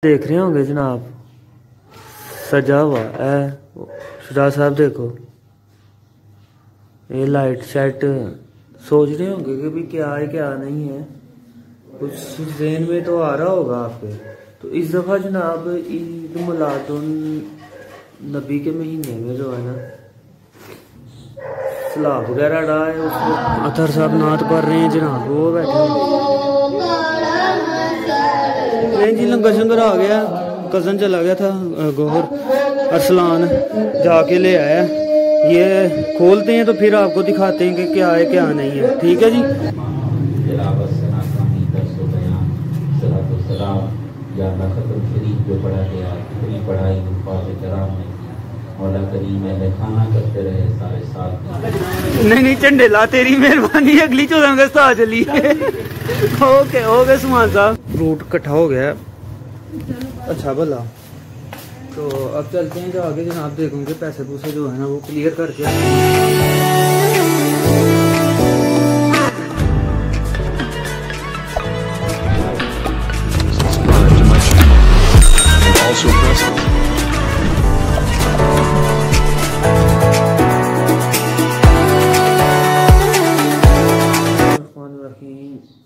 देख रहे होंगे जनाब, सजा हुआ है शुजा साहब। देखो ये लाइट सेट, सोच रहे होंगे कि भी क्या है क्या नहीं है, कुछ ज़हन में तो आ रहा होगा आपके। तो इस दफ़ा जनाब ईद मिलादुन नबी के महीने में जो है ना सलाह वगैरह डाले, उसमें अतर साहब नात पढ़ रहे हैं जनाब, वो बैठे जी। लंगर शंगर आ गया, कज़न चला गया था गोहर, अरसलान जाके ले आया। ये खोलते हैं तो फिर आपको दिखाते हैं कि क्या है क्या नहीं है। ठीक है जी। जो पढ़ा गया इतनी पढ़ाई खाना करते रहे सारे साल। नहीं झंडे ला, तेरी मेहरबानी, अगली 14 अगस्त आ चली। ओके ओके सुमान साहब, फ्रूट इकट्ठा हो गया। अच्छा भला, तो अब चलते हैं जो आगे जनाब, देखोगे पैसे पूसे जो है ना वो क्लियर करके।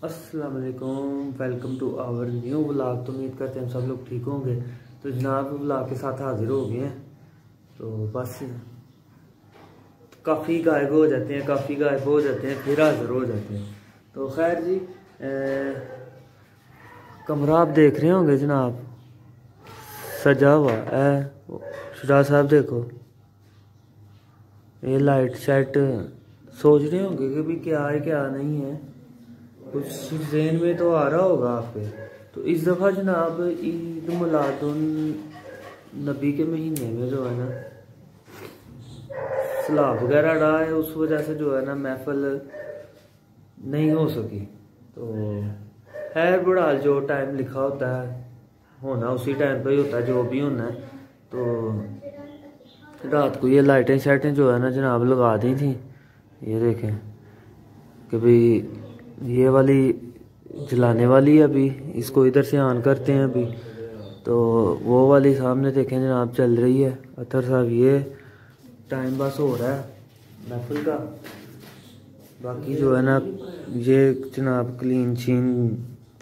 अस्सलाम वालेकुम, welcome to our new vlog. तो उम्मीद करते हैं हम सब लोग ठीक होंगे। तो जनाब व्लॉग के साथ हाजिर हो गए हैं। तो बस काफ़ी गायब हो जाते हैं, काफ़ी गायब हो जाते हैं, फिर हाजिर हो जाते हैं। तो खैर जी, कमरा आप देख रहे होंगे जनाब, सजा हुआ है शुजा साहब। देखो ये लाइट सेट, सोच रहे होंगे कि भी क्या है क्या नहीं है, कुछ ज़हन में तो आ रहा होगा आपके। तो इस दफ़ा जनाब ईद मिलादुन नबी के महीने में जो है ना सलाह वगैरह डाले, उस वजह से जो है ना महफिल नहीं हो सकी। तो है बड़ा, जो टाइम लिखा होता है होना उसी टाइम पे ही होता है, जो भी होना है। तो रात को ये लाइटें शाइटें जो है ना जनाब लगा दी थी। ये देखें कि भाई ये वाली जलाने वाली है, अभी इसको इधर से ऑन करते हैं अभी। तो वो वाली सामने देखें जनाब चल रही है। अतर साहब ये टाइम पास हो रहा है महफिल का। बाकी जो है ना ये जनाब क्लीन शीन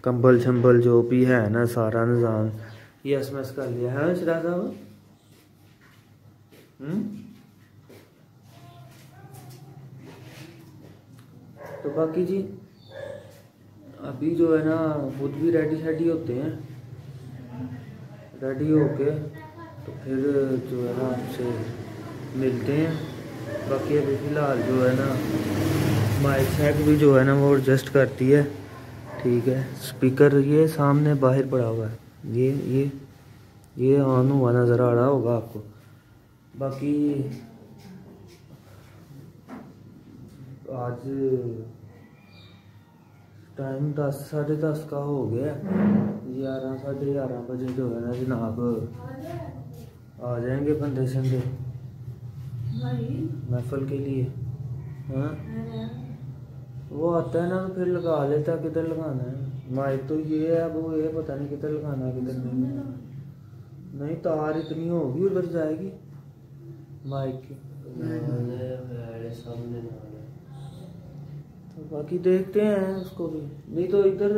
कंबल शंबल जो भी है ना सारा निज़ाम ये एसएमएस कर लिया है शरा साहब। तो बाकी जी अभी जो है ना खुद भी रेडी शेडी होते हैं, रेडी होके तो फिर जो है ना आपसे मिलते हैं। बाकी अभी फ़िलहाल जो है ना माइक शैक भी जो है ना वो एडजस्ट करती है। ठीक है, स्पीकर ये सामने बाहर पड़ा हुआ है, ये ऑन हुआ नज़र आ रहा होगा आपको। बाकी आज टाइम 10 साढ़े 10 का हो गया। 11 साढ़े 11 बजे जो है ना जनाब आ जाएंगे बंदे संदे महफिल के लिए। हाँ वो आता है ना तो फिर लगा लेता, किधर लगाना है माइक तो ये है, अब वो ये पता नहीं किधर लगाना है किधर नहीं। तार इतनी होगी उधर जाएगी माइक की। तो बाकी देखते हैं उसको भी, नहीं तो इधर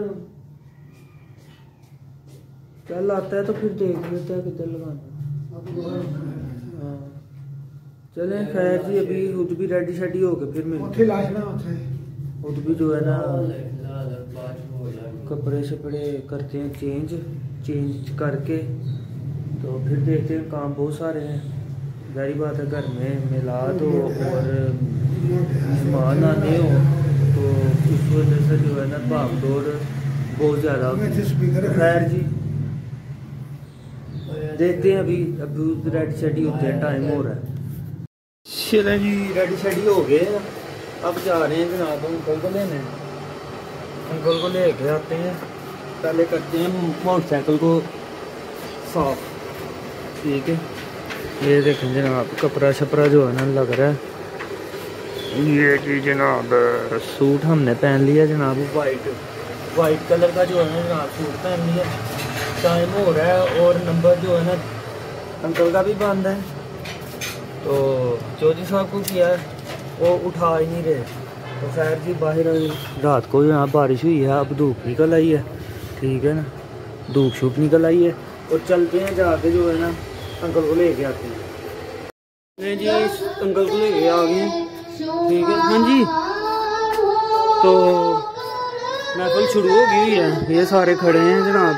चल आता है तो फिर देख लेते हैं किधर लगाना। हाँ चलें खैर जी, अभी खुद भी रेडी शेडी हो गए, फिर मिलते खुद भी जो है ना कपड़े शपड़े करते हैं चेंज करके। तो फिर देखते हैं, काम बहुत सारे हैं, जारी बात है घर में मिलाद हो और मेहमान आने हो तो उस वजह से जो है ना भाग दौड़ बहुत ज़्यादा होती है। खैर जी देखते हैं, अभी रेडी शेडी होते हैं, टाइम हो रहा है। चलें जी रेडी शेडी हो गए, अब जा रहे हैं जनाब अंकल को लेने। अंकल को ले के आते हैं, पहले करते हैं मोटरसाइकिल को साफ। ठीक है, ये देखें जनाब कपड़ा शपड़ा जो है ना लग रहा है। ये जी जनाब सूट हमने पहन लिया जनाब, वाइट कलर का जो है ना जनाब सूट पहन लिया। टाइम हो रहा है और नंबर जो है ना अंकल का भी बंद है, तो चौधरी साहब को किया है वो उठा ही नहीं रहे। तो खैर जी बाहर रात को यहाँ बारिश हुई है, अब धूप निकल आई है, ठीक है ना, धूप शूप निकल आई है। और चलते हैं जाके जो है ना अंकल को लेके आते हैं। नहीं जी अंकल को लेके आ गए, ठीक है। हाँ जी, तो महफिल शुरू हो गई है, ये सारे खड़े हैं जनाब,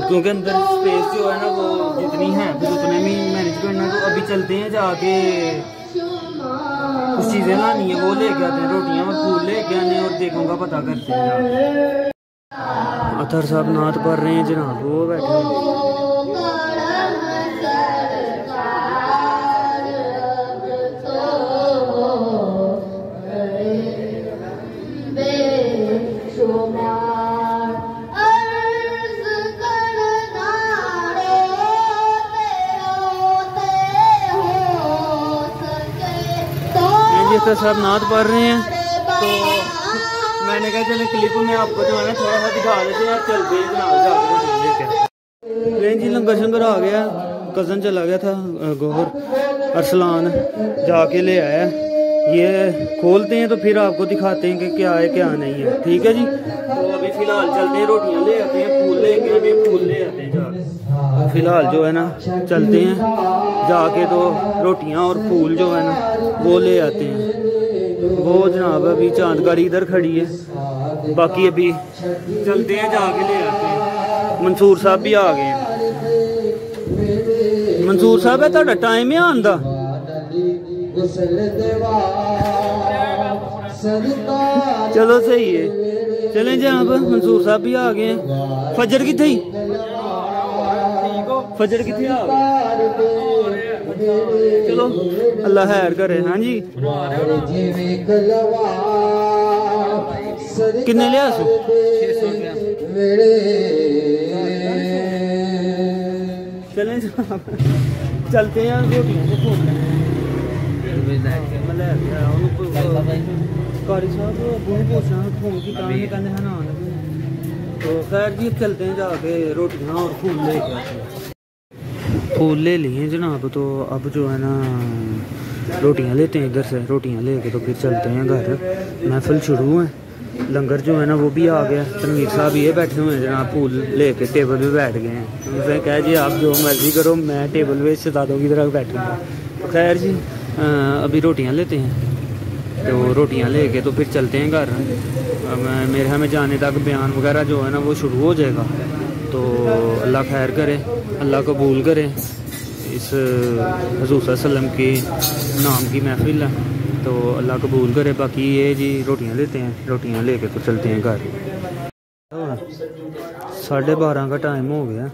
क्योंकि अंदर स्पेस जो है ना वो जितनी है फिर उतने में मैनेज करना। तो अभी चलते हैं जाके कुछ चीज़ें लानी है वो लेके आते हैं, रोटियां और फूल लेके आने और देखूंगा पता करते हैं। अतर साहब नात पढ़ रहे हैं जनाब, वो बैठे हैं। साहब नात पढ़ रहे हैं, तो मैंने कहा चले क्लिप में आपको जो है ना थोड़ा सा दिखा देते हैं, चलते हैं जनाब। जी लंगर शंगर आ गया, कज़न चला गया था गोहर, अरसलान जाके ले आया, ये खोलते हैं तो फिर आपको दिखाते हैं कि क्या है क्या नहीं है, ठीक है जी। तो अभी फ़िलहाल चलते हैं, रोटियां ले आते हैं, फूल ले के फूल ले आते हैं जाके। फ़िलहाल जो है ना चलते हैं जाके, तो रोटियां और फूल जो है ना वो ले आते हैं। वो जनाब अभी चांदकारी इधर खड़ी है, बाकी अभी चलते हैं जाके ले आते हैं। मंसूर साहब भी आ गए हैं। मंसूर साहब है ਤੁਹਾਡਾ टाइम है आने का? चलो सही है, चलें जी। आप मंसूर साहब भी आ गए हैं। फजर किथे ही, फजर किथे आ गए, चलो अल्लाह खैर करे। हाँ जी किन्ने लिया सो? 600 चलें चलते हैं रोटियां से घूमने। कारी साहब पूछना फोन की कहते हैं ना, तो खैर जी चलते हैं जाके रोटियां और फूल ले के। फूल ले लिए जनाब, तो अब जो है ना रोटियां लेते हैं इधर से, रोटियां लेके तो फिर चलते हैं घर। महफिल शुरू है, लंगर जो है ना वो भी आ गया। तनवीर साहब ये बैठे हुए हैं जनाब, फूल लेके टेबल पे बैठ गए हैं। उनसे कहा जी आप जो मर्जी करो, मैं टेबल पे शहजादों की तरह बैठूँगा। तो खैर जी अभी रोटियां लेते हैं, तो रोटियां लेके तो फिर चलते हैं घर। मेरे हमें जाने तक बयान वगैरह जो है ना वो शुरू हो जाएगा। तो अल्लाह खैर करे, अल्लाह कबूल करे। इस हुज़ूर सल्लल्लाहु अलैहि वसल्लम के नाम की महफिल है, तो अल्लाह कबूल करे। बाकी ये जी रोटियां लेते हैं, रोटियां लेके तो चलते हैं घर। 12:30 का टाइम हो गया।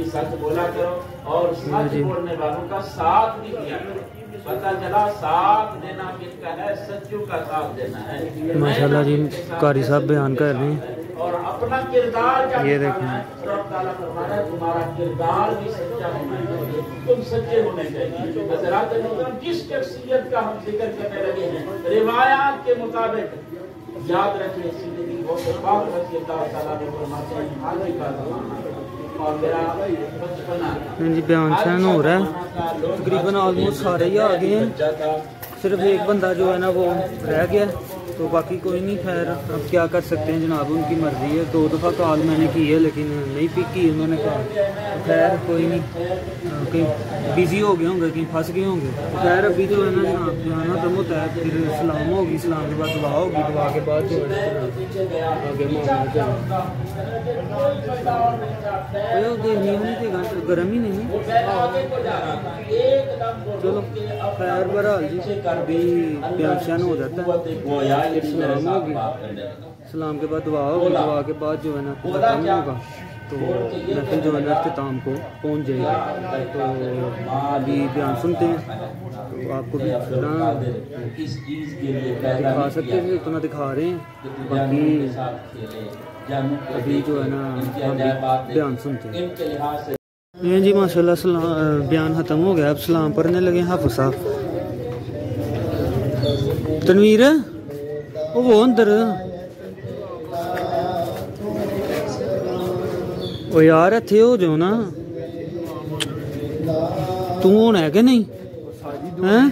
सच बोला करो और सच बोलने वालों का साथ भी दिया करो। पता चला साथ देना किसका है, सच्चों का साथ देना है। माशाल्लाह जी कारी साहब बयान कर रहे हैं और अपना किरदार ये देखें, तुम्हारा किरदार भी सच्चा होना चाहिए, तुम सच्चे होने चाहिए। हज़रात जिस शख्सियत का हम जिक्र करने लगे हैं, रिवायात के मुताबिक याद रखिए जिंदगी वो जी बयान शयान हो रहा है। तकरीबन ऑलमोस्ट सारे ही आ गए हैं, सिर्फ एक बंदा जो है ना वो रह गया, तो बाकी कोई नहीं। खैर अब क्या कर सकते हैं जनाब, उनकी मर्जी है। 2 दफ़ा कॉल मैंने की है लेकिन नहीं पिक की उन्होंने कहा। तो खैर कोई नहीं, कहीं बिजी हो गए होंगे, कहीं फंस गए होंगे। तो खैर अभी जो है ना जनाब जाना खत्म होता है, फिर सलाम होगी, सलाम के बाद दुआ होगी, दुआ के बाद जो है गर्म ही नहीं। चलो खैर बहरहाल जी अभी बयान शयान हो जाता है, सलाम होगी, सलाम के बाद दुआ होगी, दुआ के बाद जो है ना खत्म होगा, तो महफिल जो है ना अख्ताम को पहुँच जाएगी। तो अभी बयान सुनते हैं, तो आपको भी जितना दिखा सकते हैं उतना दिखा रहे हैं। बाकी अभी जो है ना बयान सुनते हैं। ये जी माशाल्लाह बयान ख़त्म हो गया, अब सलाम पढ़ने लगे हाफ़िज़ साहब। तनवीर वो अंदर ओ यार इत्थे हो जाओ ना, तू होना है कि नहीं हैं?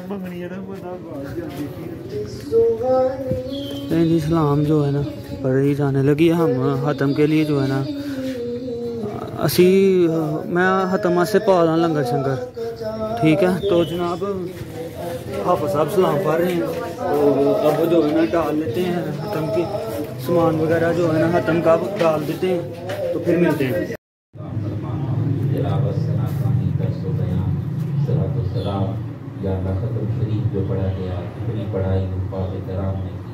जी सलाम जो है ना पढ़ी जाने लगी है। हम हतम के लिए जो है ना असी मैं हतम से पा दा लंगर शंगर, ठीक है। तो जनाब हाफिज साहब सलाम पढ़ रहे हैं, तो अब जो है ना डाल लेते हैं हतम के सामान वगैरह जो है ना हतम का डाल देते हैं, तो फिर मिलते हैं। खत्म शरीफ जो पढ़ा गया, कितनी पढ़ाई कराम ने की,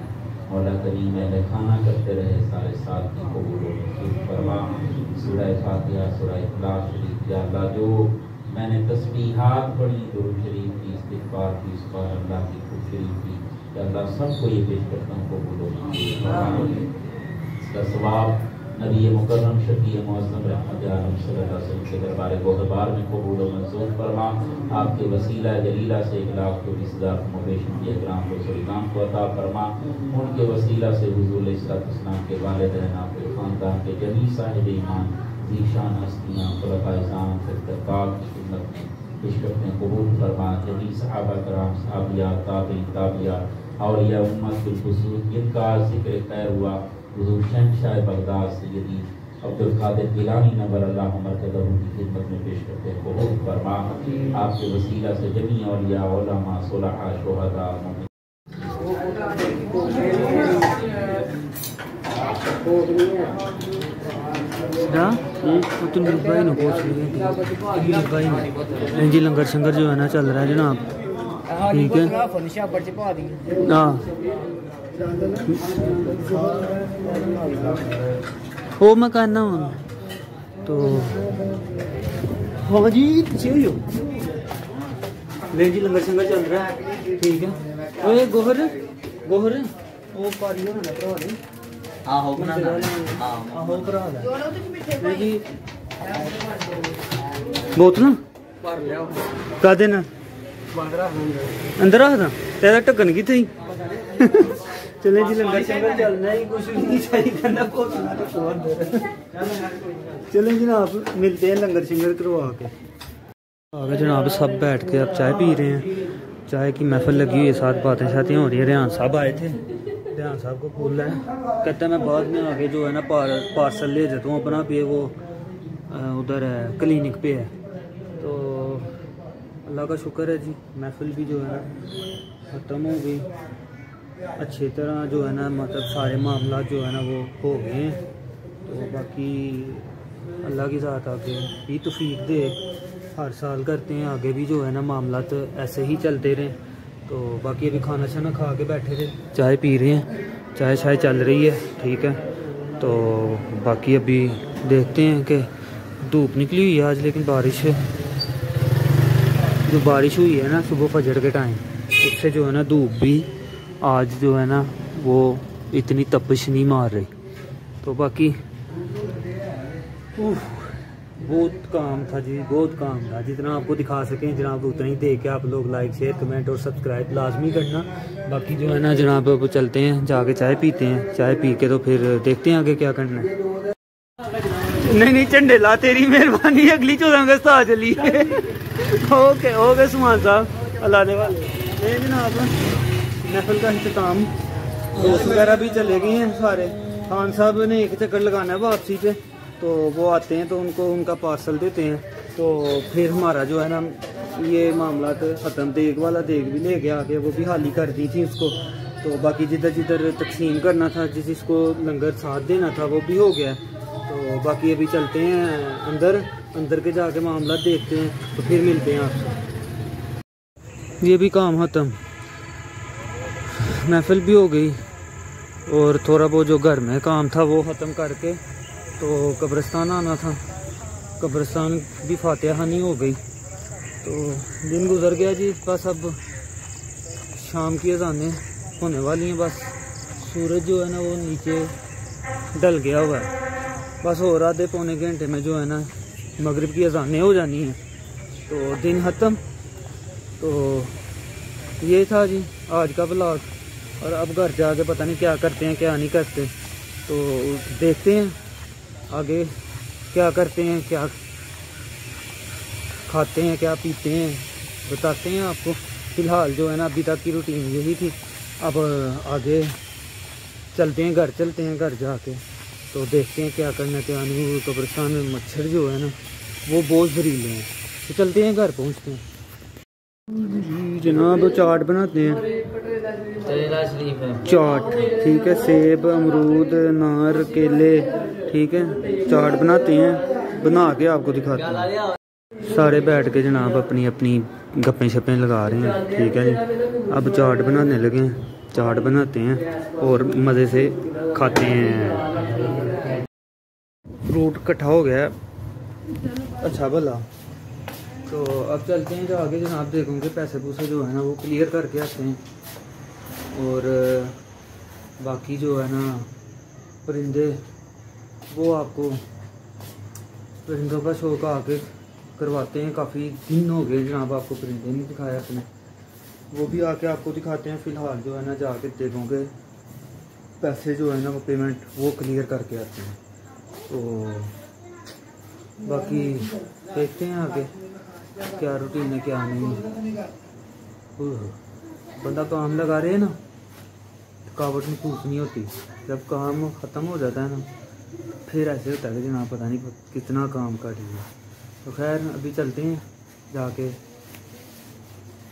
मौला करीम में खाना करते रहे सारे साल की कबूल फरमा। सूरह फातिहा, सूरह इखलास शरीफ, या अल्लाह जो मैंने तस्बीहात पढ़ी, दुरूद शरीफ की, इस्तिग़फ़ार की, सुभान अल्लाह की, खुद शरीफ की, या अल्लाह सबको ये पेश करता हूँ कबूल इसका सवाब नबी मुकर्रम शफी मुअज़्ज़म रहमत आलम सल्लल्लाहु अलैहि वसल्लम के दरबार गोहरबार में कबूल और मंजूर फरमा। आपके वसीला जलीला से 1,20,000 मोबेशन के इकराम को सुल्तान को अता फरमा। उनके वसीला से हुज़ूर इस्लाम के वालिदैन, आपके ख़ानदान के जमी साहिब ईमान ज़ीशान हस्तियाँ खुलफ़ाए-ए-आज़म फ़ित्रकार की खिदमत में पेशकश में कबूल फरमा। जमी सहाबा कराम, सहाबियात, ताबईन, ताबियात और या उम्मत बिलखुसूस जिनका ज़िक्र खैर हुआ, हुज़ूर शहंशाह बगदाद सय्यदी अब्दुल कादिर गिलानी नव्वर अल्लाह मरकज़हू की खिदमत में पेश करते हैं कबूल फरमा। आपके वसीला से जमी औलिया, उलमा, सुलहा, शुहदा जी लंगर शंगर जो है ना चल रहा है जनाब, ठीक है। हाँ वो मैं कहना हूँ तो हाँ जी ले जी लंगर शंगर चल रहा है, ठीक है। ओए गोहर गोहर वो पारी हो ना भरा दे, आहो बना आहो भरा दे जी बोतल भर लिया का देना अंदर आ था तेरा ढक्कन की थी। चले जी लंगर शंगर चलना ही कुछ नहीं चाहिए, चले जनाब मिलते हैं लंगर शंगर करवा के। आगे जनाब सब बैठ के अब चाय पी रहे हैं, चाय की महफिल लगी हुई है, साथ बातें शातें हो रही है। रेहान साहब आए थे, रेहान साहब को बोल रहा है, कहता है मैं बाद में आगे जो है ना पार्सल ले जाता हूँ अपना पे, वो उधर है क्लिनिक पे है। तो अल्लाह का शुक्र है जी, महफिल भी जो है ना ख़त्म हो गई अच्छी तरह, जो है ना मतलब सारे मामला जो है ना वो हो गए हैं। तो बाकी अल्लाह की ज़ात आगे ही तौफीक दे, हर साल करते हैं, आगे भी जो है ना मामला तो ऐसे ही चलते रहें। तो बाकी अभी खाना शाना खा के बैठे थे, चाय पी रहे हैं, चाय शाय चल रही है, ठीक है। तो बाकी अभी देखते हैं कि धूप निकली हुई है आज, लेकिन बारिश जो बारिश हुई है ना सुबह फजर के टाइम, उससे जो है ना धूप भी आज जो है ना वो इतनी तपिश नहीं मार रही। तो बाकी बहुत काम था जी, बहुत काम था। जितना आपको दिखा सकें जनाब उतना ही देख के आप लोग लाइक शेयर कमेंट और सब्सक्राइब लाजमी करना। बाकी जो है ना जनाब अब चलते हैं, जाके चाय पीते हैं, चाय पी के तो फिर देखते हैं आगे क्या करना है। नहीं झंडे ला, तेरी मेहरबानी, अगली 14 अगस्त आ चली है। ओके ओके सुमान साहब अल्लाह दे वाले जनाब महफिल का इंतजाम, दोस्त वगैरह भी चले गए हैं सारे। खान साहब ने एक चक्कर लगाना है वापसी पे, तो वो आते हैं तो उनको उनका पार्सल देते हैं, तो फिर हमारा जो है ना ये मामला तो ख़त्म। देग वाला देग भी ले गया आगे, वो भी हाली कर दी थी उसको। तो बाकी जिधर जिधर तकसीम करना था, जिसको लंगर साथ देना था, वो भी हो गया। तो बाकी अभी चलते हैं अंदर के जाके मामला देखते हैं, तो फिर मिलते हैं आपसे। ये भी काम ख़त्म, महफिल भी हो गई और थोड़ा बहुत जो घर में काम था वो ख़त्म करके तो कब्रिस्तान आना था, कब्रिस्तान भी फातिहानी हो गई। तो दिन गुजर गया जी, बस अब शाम की अज़ानें होने वाली हैं। बस सूरज जो है ना वो नीचे ढल गया हुआ है, बस और आधे पौने घंटे में जो है ना मगरिब की अज़ानें हो जानी हैं, तो दिन ख़त्म। तो ये था जी आज का ब्लॉग, और अब घर जाके पता नहीं क्या करते हैं क्या नहीं करते, तो देखते हैं आगे क्या करते हैं, क्या खाते हैं, क्या पीते हैं, बताते हैं आपको। फ़िलहाल जो है ना अभी तक की रूटीन यही थी। अब आगे चलते हैं, घर चलते हैं, घर जाके तो देखते हैं क्या करना है। नहीं, कब्रिस्तान में मच्छर जो है ना वो बहुत जहरीले हैं, तो चलते हैं, घर पहुंचते हैं। जनाब चाट बनाते हैं, चाट, ठीक है, सेब, अमरूद, नार, केले, ठीक है, चाट बनाते हैं, बना के आपको दिखाते हैं। सारे बैठ के जनाब अपनी अपनी गप्पें शप्पें लगा रहे हैं, ठीक है जी। अब चाट बनाने लगे हैं, चाट बनाते हैं और मज़े से खाते हैं। फ्रूट इकट्ठा हो गया है, अच्छा भला। तो अब चलते हैं, जो आगे जनाब देखोगे पैसे पूसे जो है ना वो क्लियर करके आते हैं। और बाकी जो है ना परिंदे, वो आपको परिंदों का शौक आके करवाते हैं। काफ़ी दिन हो गए जनाब आपको परिंदे नहीं दिखाए अपने, वो भी आके आपको दिखाते हैं। फ़िलहाल जो है ना जाके देखोगे पैसे जो है ना वो पेमेंट वो क्लियर करके आते हैं। तो बाकी देखते हैं आगे क्या रूटीन है क्या नहीं। बंदा काम लगा रहे हैं ना, थकावट महसूस नहीं होती। जब काम ख़त्म हो जाता है ना फिर ऐसे होता है कि जनाब पता नहीं कितना काम कर लिया। तो खैर अभी चलते हैं, जाके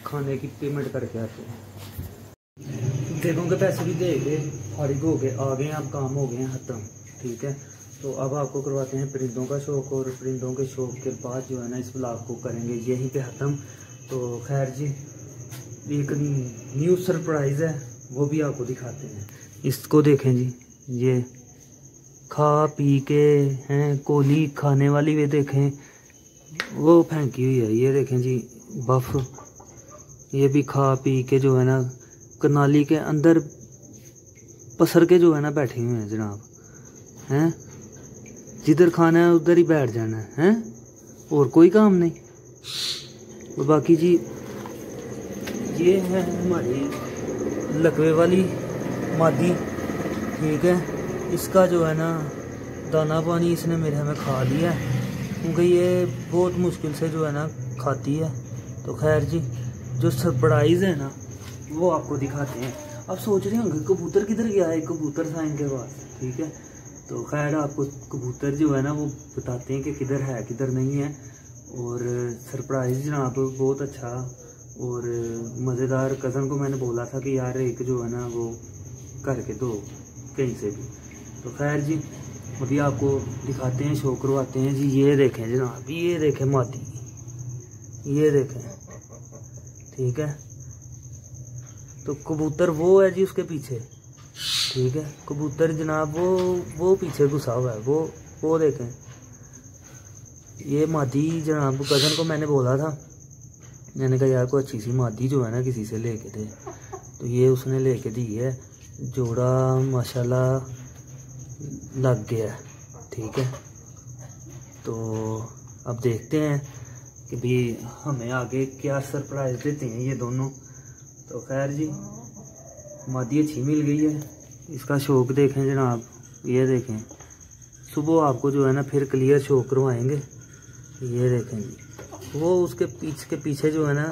खाने की पेमेंट करके आते हैं। देखोगे पैसे भी दे गए, फारिग हो गए, आ गए, अब काम हो गए हैं ख़त्म, ठीक है। तो अब आपको करवाते हैं परिंदों का शौक़, और परिंदों के शौक़ के बाद जो है ना इस ब्लॉग को करेंगे यहीं पे ख़त्म। तो खैर जी, एक न्यू सरप्राइज़ है, वो भी आपको दिखाते हैं। इसको देखें जी, ये खा पी के हैं कोली खाने वाली, वे देखें वो फेंकी हुई है। ये देखें जी बफ, ये भी खा पी के जो है ना कनाली के अंदर पसर के जो है ना बैठे हुए हैं जनाब, हैं। जिधर खाना है उधर ही बैठ जाना है, हैं, और कोई काम नहीं। और बाकी जी ये है हमारी लकवे वाली मादी, ठीक है। इसका जो है ना दाना पानी इसने मेरे हमें खा लिया, क्योंकि ये बहुत मुश्किल से जो है ना खाती है। तो खैर जी, जो सरप्राइज़ है ना वो आपको दिखाते हैं। अब सोच रहे होंगे कबूतर किधर गया है, कबूतर था इनके पास, ठीक है। तो खैर आपको कबूतर जो है ना वो बताते हैं कि किधर है किधर नहीं है। और सरप्राइज़ जनाब बहुत अच्छा और मज़ेदार। कज़न को मैंने बोला था कि यार एक जो है ना वो करके दो कहीं से भी। तो खैर जी अभी आपको दिखाते हैं, शो करवाते हैं जी। ये देखें जनाब, ये देखें मादी, ये देखें, ठीक है। तो कबूतर वो है जी उसके पीछे, ठीक है। कबूतर जनाब वो पीछे घुसा हुआ है, वो देखें। ये मादी जनाब कज़न को मैंने बोला था, मैंने कहा यार कोई अच्छी सी मादी जो है ना किसी से लेके दे। तो ये उसने लेके दी है, जोड़ा माशाल्लाह लग गया, ठीक है। तो अब देखते हैं कि भी हमें आगे क्या सरप्राइज़ देते हैं ये दोनों। तो खैर जी मादी अच्छी मिल गई है, इसका शौक देखें जनाब, ये देखें। सुबह आपको जो है ना फिर क्लियर शो करवाएंगे। ये देखें जी, वो उसके पीछे जो है ना,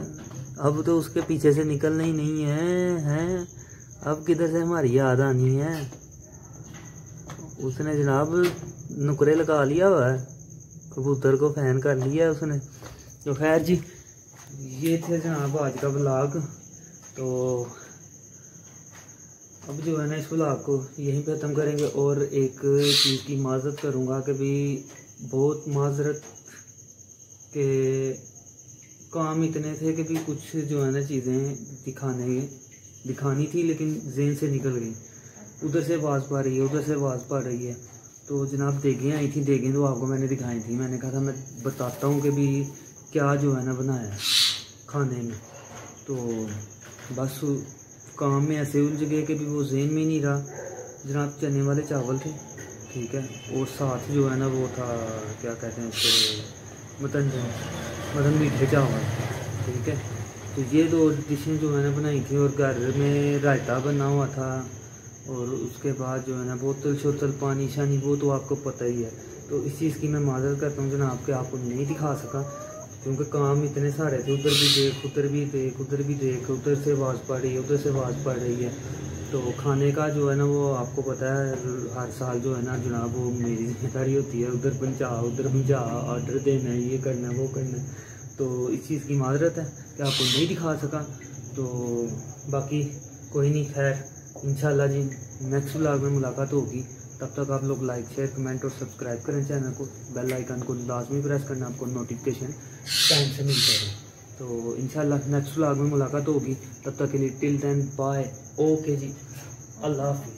अब तो उसके पीछे से निकलना ही नहीं है। अब किधर से हमारी याद आनी है। उसने जनाब नुकरे लगा लिया हुआ है, कबूतर को फैन कर लिया है उसने। तो खैर जी ये थे जनाब आज का ब्लॉग। तो अब जो है ना इस ब्लॉग को यहीं पे ख़त्म करेंगे। और एक चीज़ की माजरत करूँगा कि भी बहुत माजरत के काम इतने थे कि भी कुछ जो है ना चीज़ें दिखानी थी लेकिन जेन से निकल गई। उधर से आवाज़ पा रही है, उधर से आवाज़ पा रही है। तो जनाब देखें आई थी, देखें तो आपको मैंने दिखाई थी। मैंने कहा था मैं बताता हूँ कि भी क्या जो है ना बनाया है खाने में। तो बस काम में ऐसे उलझ गए कि भी वो जेन में नहीं रहा। जनाब चने वाले चावल थे, ठीक है, और साथ जो है ना वो था क्या कहते हैं उसको, मटन मीठे चावल, ठीक है। तो ये दो डिशें जो है ना बनाई थी। और घर में रायता बना हुआ था। और उसके बाद जो है ना बोतल शोतल पानी शानी वो तो आपको पता ही है। तो इस चीज़ की मैं माजरत करता हूँ जनाब कि आपको नहीं दिखा सका, क्योंकि काम इतने सारे थे, उधर भी देख, उधर भी देख, उधर भी देख, उधर से आवाज़ पड़ रही है, उधर से आवाज़ पड़ रही है। तो खाने का जो है ना वो आपको पता है हर साल जो है ना जनाब वो मेरी जिम्मेदारी होती है, उधर पहुँचा, उधर पहुँचा, ऑर्डर देना है, ये करना है, वो करना है। तो इस चीज़ की माजरत है कि आपको नहीं दिखा सका। तो बाकी कोई नहीं, खैर इंशाल्लाह जी नेक्स्ट व्लॉग में मुलाकात होगी। तब तक आप लोग लाइक, शेयर, कमेंट और सब्सक्राइब करें चैनल को, बेल आइकन को लाजमी प्रेस करना, आपको नोटिफिकेशन टाइम से मिलते रहे। तो इंशाल्लाह नेक्स्ट व्लॉग में मुलाकात होगी। तब तक के लिए टिल देन बाय, ओके जी, अल्लाह हाफिज़।